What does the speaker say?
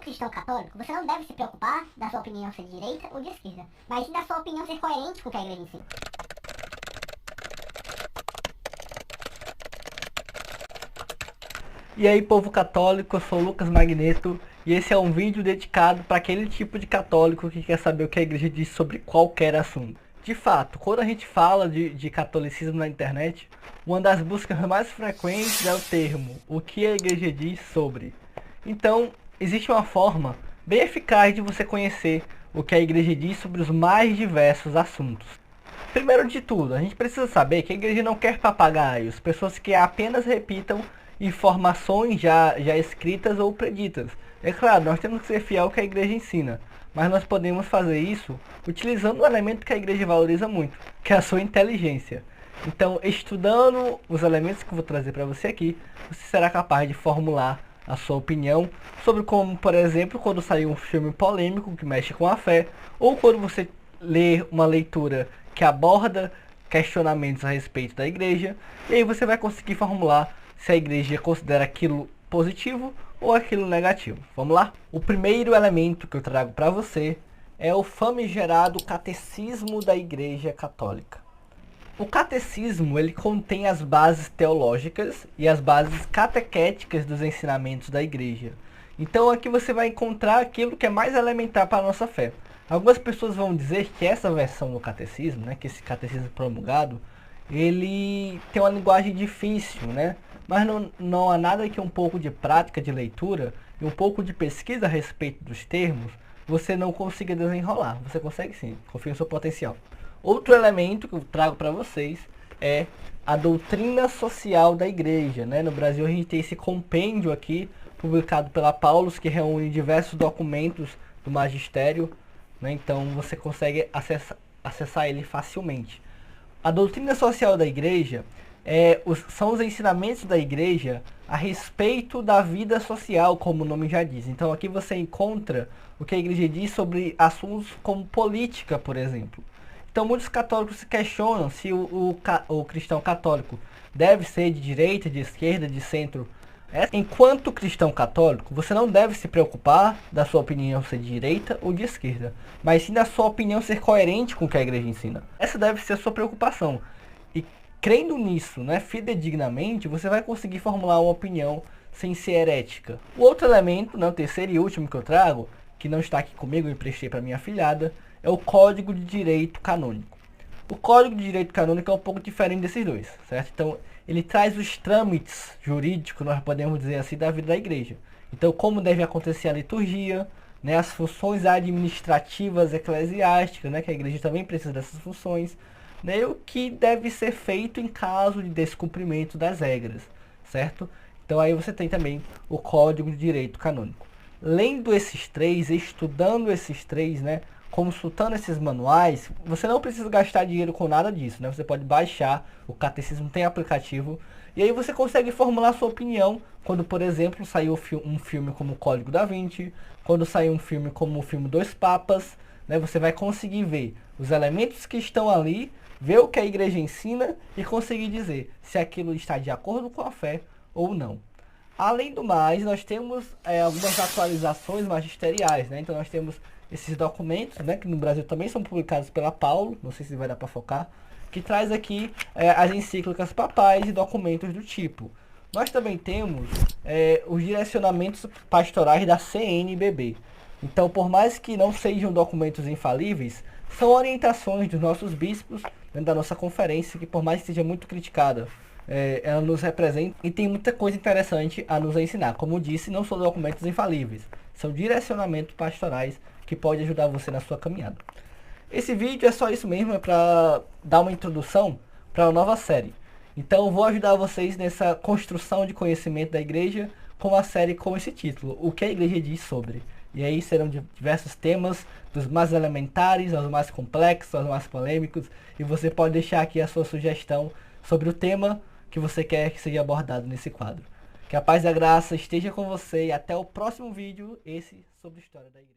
cristão católico, você não deve se preocupar da sua opinião ser de direita ou de esquerda, mas sim da sua opinião ser coerente com o que a igreja ensina. E aí, povo católico, eu sou o Lucas Magneto e esse é um vídeo dedicado para aquele tipo de católico que quer saber o que a igreja diz sobre qualquer assunto. De fato, quando a gente fala de catolicismo na internet, uma das buscas mais frequentes é o termo "o que a igreja diz sobre". Então, existe uma forma bem eficaz de você conhecer o que a igreja diz sobre os mais diversos assuntos. Primeiro de tudo, a gente precisa saber que a igreja não quer papagaios, pessoas que apenas repitam informações já escritas ou preditas. É claro, nós temos que ser fiel ao que a igreja ensina, mas nós podemos fazer isso utilizando um elemento que a igreja valoriza muito, que é a sua inteligência. Então, estudando os elementos que eu vou trazer para você aqui, você será capaz de formular a sua opinião sobre como, por exemplo, quando sair um filme polêmico que mexe com a fé, ou quando você lê uma leitura que aborda questionamentos a respeito da igreja, e aí você vai conseguir formular se a igreja considera aquilo positivo ou aquilo negativo. Vamos lá? O primeiro elemento que eu trago para você é o famigerado Catecismo da Igreja Católica. O catecismo ele contém as bases teológicas e as bases catequéticas dos ensinamentos da igreja. Então aqui você vai encontrar aquilo que é mais elementar para a nossa fé. Algumas pessoas vão dizer que essa versão do catecismo, né, que esse catecismo promulgado, ele tem uma linguagem difícil, né? Mas não há nada que um pouco de prática de leitura e um pouco de pesquisa a respeito dos termos você não consiga desenrolar. Você consegue sim, confia no seu potencial. Outro elemento que eu trago para vocês é a doutrina social da igreja, né? No Brasil a gente tem esse compêndio aqui, publicado pela Paulus, que reúne diversos documentos do magistério, né? Então você consegue acessar ele facilmente. A doutrina social da igreja são os ensinamentos da igreja a respeito da vida social, como o nome já diz. Então aqui você encontra o que a igreja diz sobre assuntos como política, por exemplo. Então muitos católicos se questionam se o cristão católico deve ser de direita, de esquerda, de centro. Enquanto cristão católico, você não deve se preocupar da sua opinião ser de direita ou de esquerda, mas sim da sua opinião ser coerente com o que a igreja ensina. Essa deve ser a sua preocupação. E crendo nisso, né, fidedignamente, você vai conseguir formular uma opinião sem ser herética. O outro elemento, né, o terceiro e último que eu trago, que não está aqui comigo, eu emprestei para minha afilhada, é o Código de Direito Canônico. O Código de Direito Canônico é um pouco diferente desses dois, certo? Então, ele traz os trâmites jurídicos, nós podemos dizer assim, da vida da igreja. Então, como deve acontecer a liturgia, né, as funções administrativas eclesiásticas, né, que a igreja também precisa dessas funções, né, o que deve ser feito em caso de descumprimento das regras, certo? Então, aí você tem também o Código de Direito Canônico. Lendo esses três, estudando esses três, né, consultando esses manuais, você não precisa gastar dinheiro com nada disso, né? Você pode baixar, o catecismo tem aplicativo, e aí você consegue formular sua opinião quando, por exemplo, saiu um filme como o Código da Vinci, quando saiu um filme como o filme Dois Papas, né? Você vai conseguir ver os elementos que estão ali, ver o que a igreja ensina e conseguir dizer se aquilo está de acordo com a fé ou não. Além do mais, nós temos algumas atualizações magisteriais, né? Então nós temos esses documentos, né, que no Brasil também são publicados pela Paulo, não sei se vai dar para focar, que traz aqui as encíclicas papais e documentos do tipo. Nós também temos os direcionamentos pastorais da CNBB. Então, por mais que não sejam documentos infalíveis, são orientações dos nossos bispos, né, da nossa conferência, que por mais que seja muito criticada, ela nos representa e tem muita coisa interessante a nos ensinar. Como disse, não são documentos infalíveis, são direcionamentos pastorais que pode ajudar você na sua caminhada. Esse vídeo é só isso mesmo, é para dar uma introdução para uma nova série. Então eu vou ajudar vocês nessa construção de conhecimento da igreja com uma série com esse título, O que a igreja diz sobre. E aí serão diversos temas, dos mais elementares aos mais complexos, aos mais polêmicos, e você pode deixar aqui a sua sugestão sobre o tema que você quer que seja abordado nesse quadro. Que a paz e a graça esteja com você e até o próximo vídeo, esse sobre a história da igreja.